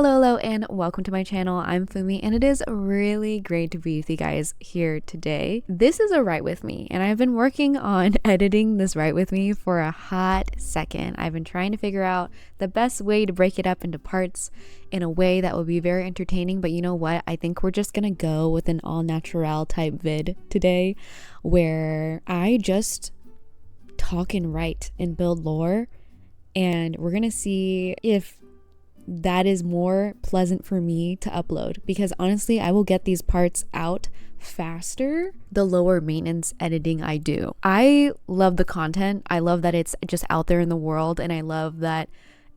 Hello, and welcome to my channel. I'm Fumi, and it is really great to be with you guys here today. This is a Write With Me, and I've been working on editing this Write With Me for a hot second. I've been trying to figure out the best way to break it up into parts in a way that will be very entertaining, but you know what? I think we're just gonna go with an all natural type vid today, where I just talk and write and build lore, and we're gonna see if that is more pleasant for me to upload, because honestly I will get these parts out faster the lower maintenance editing I do. I love the content. I love that it's just out there in the world, and I love that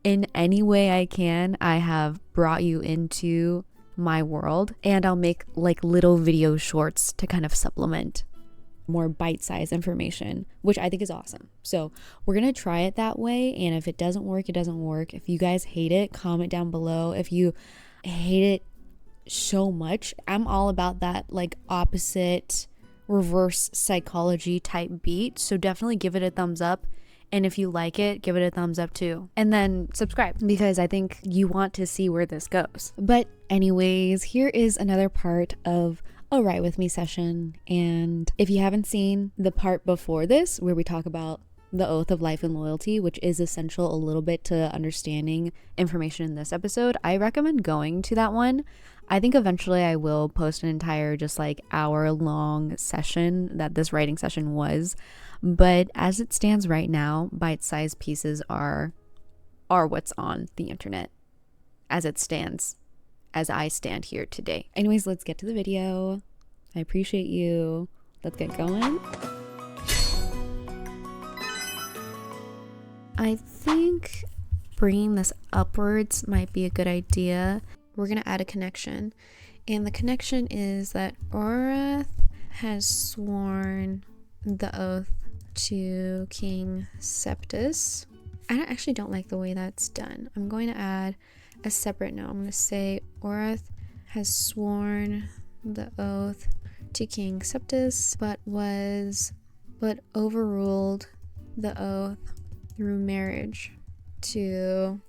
in any way I can I have brought you into my world, and I'll make like little video shorts to kind of supplement more bite-sized information, which I think is awesome. So we're gonna try it that way, and if it doesn't work, it doesn't work. If you guys hate it, comment down below. If you hate it so much, I'm all about that like opposite reverse psychology type beat, so definitely give it a thumbs up, and if you like it, give it a thumbs up too, and then subscribe, because I think you want to see where this goes. But anyways, here is another part of a Write With Me session, and if you haven't seen the part before this where we talk about the oath of life and loyalty, which is essential a little bit to understanding information in this episode, I recommend going to that one. I think eventually I will post an entire just like hour-long session that this writing session was, but as it stands right now, bite-sized pieces are what's on the internet as it stands, as I stand here today. Anyways, let's get to the video. I appreciate you. Let's get going. I think bringing this upwards might be a good idea. We're gonna add a connection, and the connection is that Orath has sworn the oath to King Septus. I actually don't like the way that's done. I'm going to add a separate note. I'm going to say Orath has sworn the oath to King Septus, but overruled the oath through marriage to...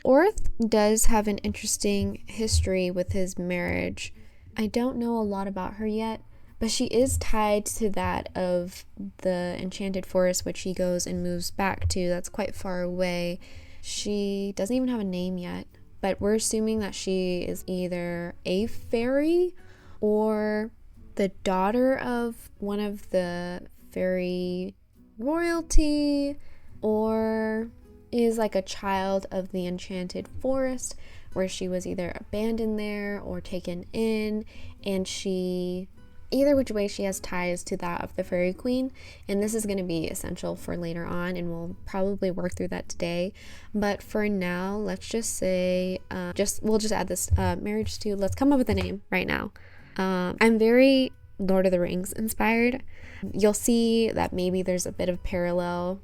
Orath does have an interesting history with his marriage. I don't know a lot about her yet, but she is tied to that of the Enchanted Forest, which he goes and moves back to. That's quite far away. She doesn't even have a name yet, but we're assuming that she is either a fairy or the daughter of one of the fairy royalty, or is like a child of the Enchanted Forest, where she was either abandoned there or taken in, and she... either which way, she has ties to that of the Fairy Queen, and this is going to be essential for later on, and we'll probably work through that today. But for now, let's just say, we'll just add this marriage to. Let's come up with a name right now. I'm very Lord of the Rings inspired. You'll see that maybe there's a bit of parallel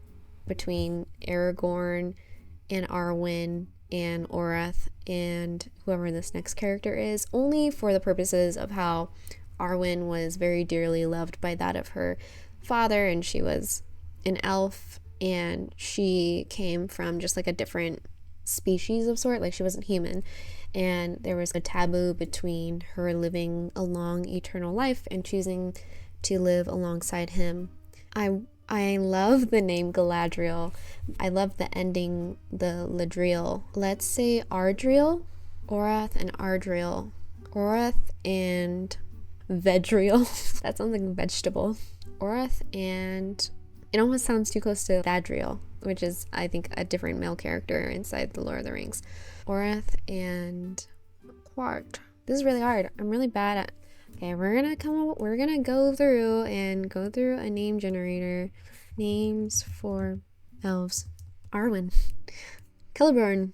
between Aragorn and Arwen and Orath and whoever this next character is, only for the purposes of how Arwen was very dearly loved by that of her father, and she was an elf, and she came from just like a different species of sort, like she wasn't human, and there was a taboo between her living a long eternal life and choosing to live alongside him. I love the name Galadriel. I love the ending, the Ladriel. Let's say Ardriel, Orath and Ardriel, Orath and Vedriel. That sounds like a vegetable. Orath and... it almost sounds too close to Dadriel, which is, I think, a different male character inside the Lord of the Rings. Orath and Quart. This is really hard. I'm really bad at... okay, we're gonna go through a name generator. Names for elves. Arwen. Celeborn.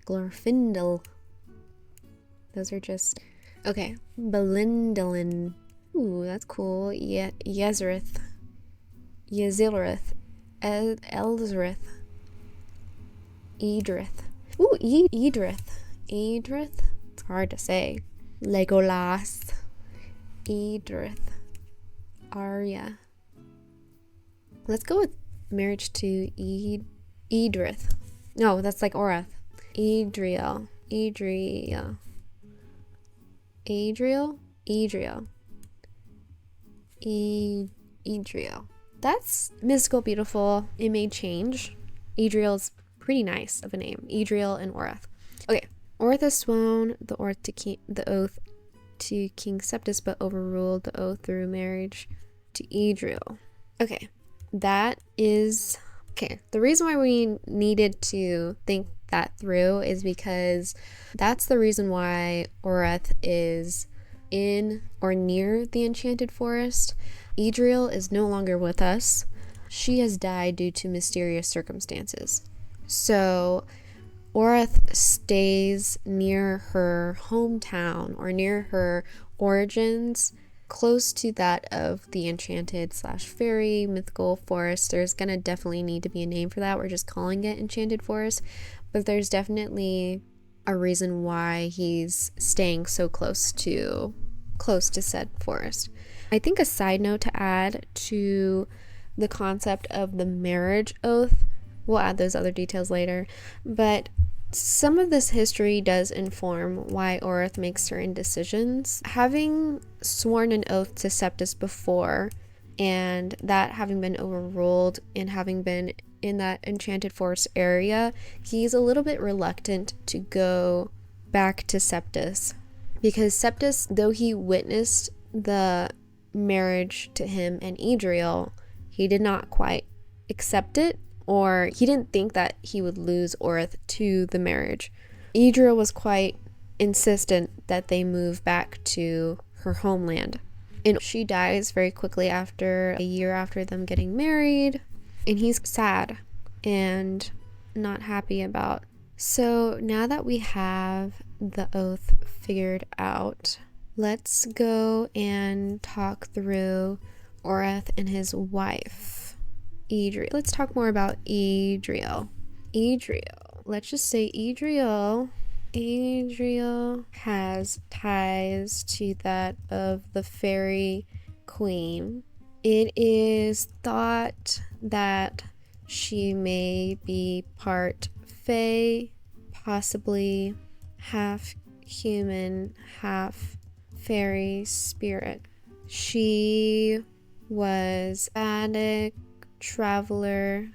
Glorfindel. Those are just... okay. Belindolin. Ooh, that's cool. Yezrith. Yezilrith. Elzrith. Eydrith. Ooh, Eydrith. Eydrith? It's hard to say. Legolas. Eydrith. Arya. Let's go with marriage to Edrith. No, that's like Orath. Eydrial. That's mystical, beautiful. It may change. Eydrial's pretty nice of a name. Eydrial and Orath. Okay. Orath has sworn the oath to King Septus, but overruled the oath through marriage to Eydrial. Okay. That is... Okay. The reason why we needed to think that through is because that's the reason why Orath is in or near the Enchanted Forest. Eydrial is no longer with us. She has died due to mysterious circumstances. So Orath stays near her hometown or near her origins, close to that of the enchanted / fairy mythical forest. There's gonna definitely need to be a name for that. We're just calling it Enchanted Forest, but there's definitely a reason why he's staying so close to said forest. I think a side note to add to the concept of the marriage oath, we'll add those other details later, but some of this history does inform why Orath makes certain decisions. Having sworn an oath to Septus before, and that having been overruled and having been in that Enchanted Forest area, he's a little bit reluctant to go back to Septus. Because Septus, though he witnessed the marriage to him and Eydrial, he did not quite accept it, or he didn't think that he would lose Orath to the marriage. Eydrial was quite insistent that they move back to her homeland. And she dies very quickly after a year after them getting married. And he's sad and not happy about. So now that we have the oath figured out, let's go and talk through Orath and his wife. Eydrial. Let's talk more about Eydrial. Let's just say Eydrial has ties to that of the fairy queen. It is thought that she may be part fae, possibly half human, half fairy spirit. She was addict traveler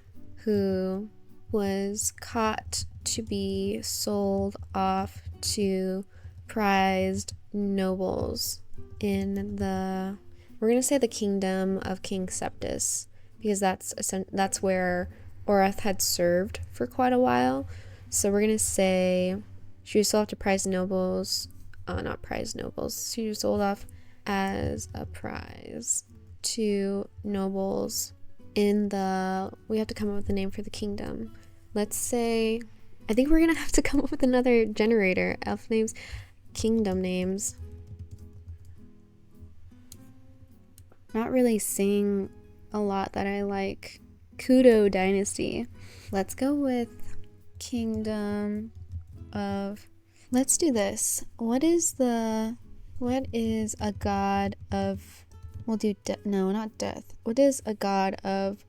who was caught to be sold off to prized nobles in the, we're going to say the kingdom of King Septus, because that's where Orath had served for quite a while. So we're going to say she was sold off to prized nobles, not prized nobles, she was sold off as a prize to nobles in the, we have to come up with a name for the kingdom. Let's say, I think we're gonna have to come up with another generator. Elf names, kingdom names. Not really seeing a lot that I like. Kudo Dynasty. Let's go with kingdom of, let's do this. What is a god of, we'll do, no, not death. What is a god of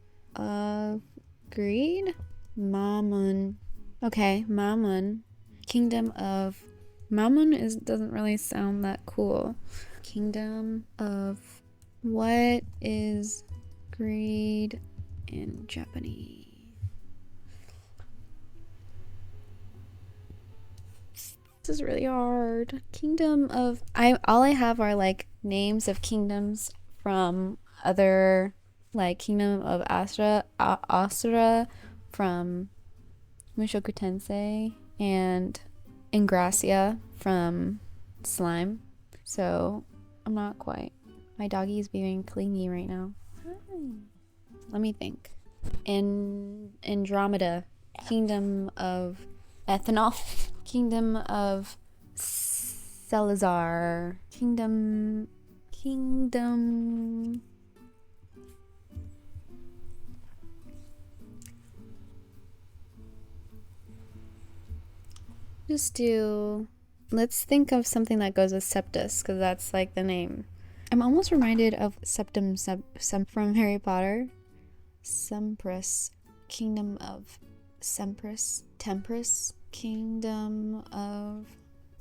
greed? Mammon. Okay, Mammon. Kingdom of, Mammon doesn't really sound that cool. Kingdom of, what is greed in Japanese? This is really hard. Kingdom of, all I have are like names of kingdoms from other, like Kingdom of Asura from Mushoku Tensei, and Ingracia from Slime. So I'm not quite. My doggy is being clingy right now. Let me think. Andromeda. Kingdom of Ethanol. Kingdom of Salazar. Kingdom. Let's think of something that goes with Septus, because that's like the name. I'm almost reminded of Septum from Harry Potter. Sempris, kingdom of Tempris, kingdom of,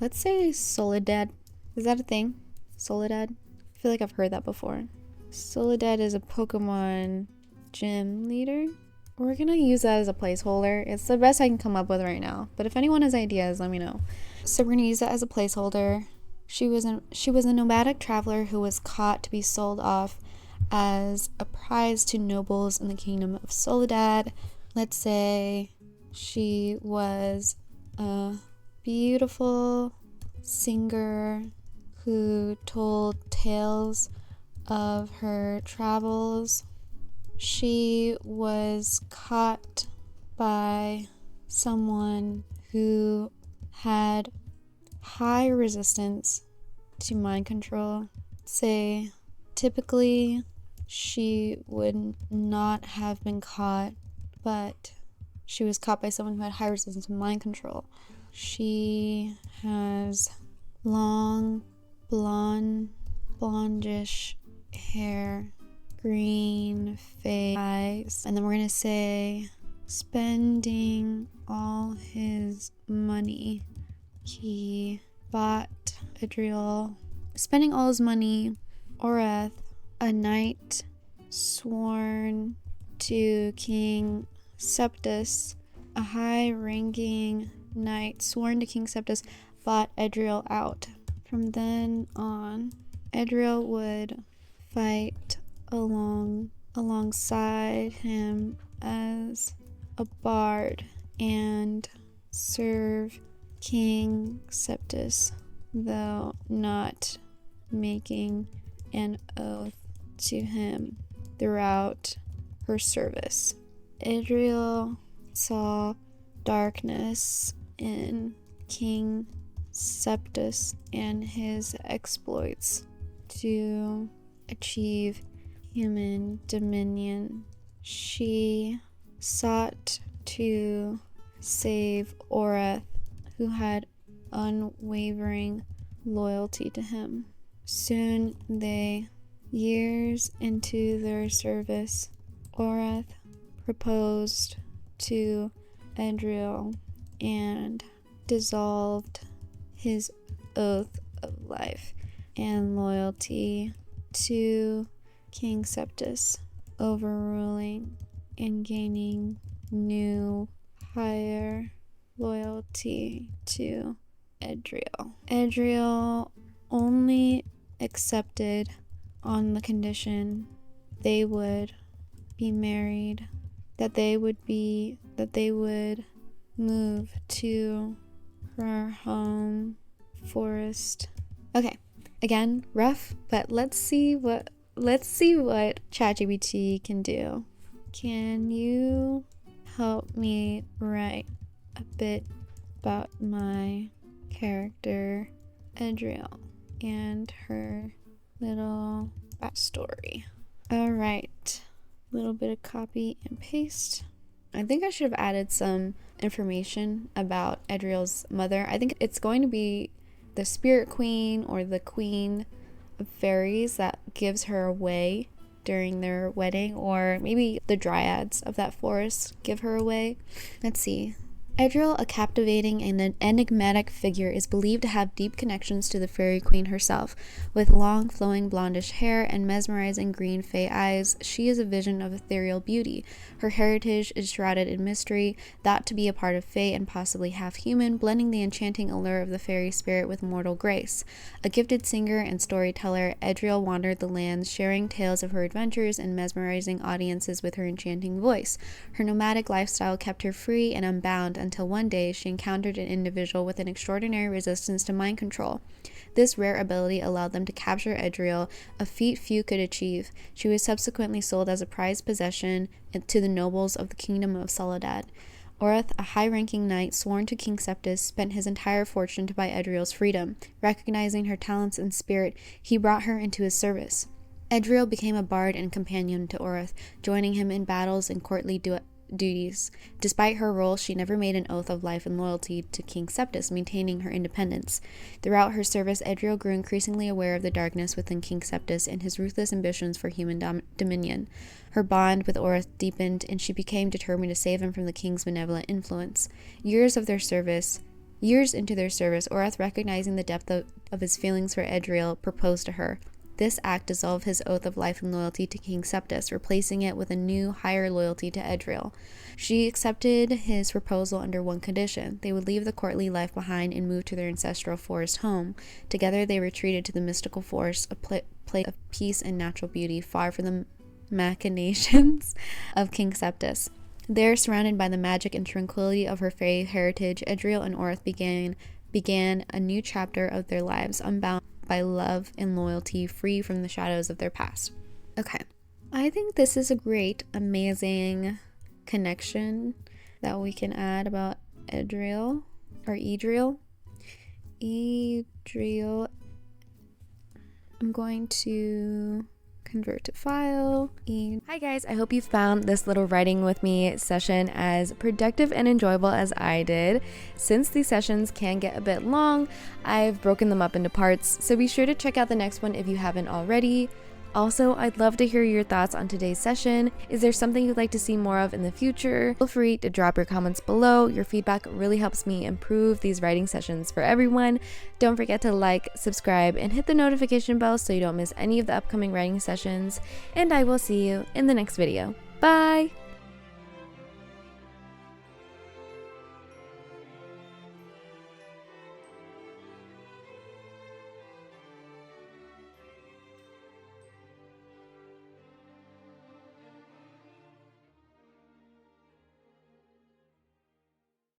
let's say Soledad. Is that a thing? Soledad? I feel like I've heard that before. Soledad is a Pokemon gym leader. We're gonna use that as a placeholder. It's the best I can come up with right now, but if anyone has ideas, let me know. So we're gonna use that as a placeholder. She was a nomadic traveler who was caught to be sold off as a prize to nobles in the kingdom of Soledad. Let's say she was a beautiful singer who told tales of her travels. She was caught by someone who had high resistance to mind control. Say, typically, she would not have been caught, but she was caught by someone who had high resistance to mind control. She has long, blondish hair, green face, and then we're gonna say spending all his money. He bought eydrial. Spending all his money, Oreth, a knight sworn to King Septus, a high-ranking knight sworn to King Septus, bought eydrial out. From then on, eydrial would fight alongside him as a bard and serve King Septus, though not making an oath to him throughout her service. eydrial saw darkness in King Septus and his exploits to achieve human dominion. She sought to save Oreth, who had unwavering loyalty to him. Soon years into their service, Oreth proposed to eydrial and dissolved his oath of life and loyalty to King Septus, overruling and gaining new, higher loyalty to eydrial. eydrial only accepted on the condition they would be married, that they would move to her home forest. Okay, again, rough, but let's see what ChatGPT can do. Can you help me write a bit about my character eydrial and her little backstory? All right, little bit of copy and paste. I think I should have added some information about eydrial's mother. I think it's going to be the spirit queen or the queen of fairies that gives her away during their wedding, or maybe the dryads of that forest give her away. Let's see. eydrial, a captivating and an enigmatic figure, is believed to have deep connections to the fairy queen herself. With long, flowing blondish hair and mesmerizing green fey eyes, she is a vision of ethereal beauty. Her heritage is shrouded in mystery, thought to be a part of fey and possibly half human, blending the enchanting allure of the fairy spirit with mortal grace. A gifted singer and storyteller, eydrial wandered the lands, sharing tales of her adventures and mesmerizing audiences with her enchanting voice. Her nomadic lifestyle kept her free and unbound until one day she encountered an individual with an extraordinary resistance to mind control. This rare ability allowed them to capture eydrial, a feat few could achieve. She was subsequently sold as a prized possession to the nobles of the kingdom of Soledad. Oreth, a high-ranking knight sworn to King Septus, spent his entire fortune to buy eydrial's freedom. Recognizing her talents and spirit, he brought her into his service. eydrial became a bard and companion to Oreth, joining him in battles and courtly duties. Despite her role, she never made an oath of life and loyalty to King Septus, maintaining her independence. Throughout her service, Eydrial grew increasingly aware of the darkness within King Septus and his ruthless ambitions for human dominion. Her bond with Orth deepened, and she became determined to save him from the king's malevolent influence. Years into their service, Orth, recognizing the depth of his feelings for Eydrial, proposed to her. This act dissolved his oath of life and loyalty to King Septus, replacing it with a new, higher loyalty to Eydrial. She accepted his proposal under one condition. They would leave the courtly life behind and move to their ancestral forest home. Together they retreated to the mystical forest, a place of peace and natural beauty, far from the machinations of King Septus. There, surrounded by the magic and tranquility of her fairy heritage, Eydrial and Orth began a new chapter of their lives, unbound by love and loyalty, free from the shadows of their past. Okay. I think this is a great, amazing connection that we can add about Eydrial. I'm going to convert to file. Hi guys, I hope you found this little writing with me session as productive and enjoyable as I did. Since these sessions can get a bit long, I've broken them up into parts, so be sure to check out the next one if you haven't already. Also, I'd love to hear your thoughts on today's session. Is there something you'd like to see more of in the future? Feel free to drop your comments below. Your feedback really helps me improve these writing sessions for everyone. Don't forget to like, subscribe, and hit the notification bell so you don't miss any of the upcoming writing sessions. And I will see you in the next video. Bye!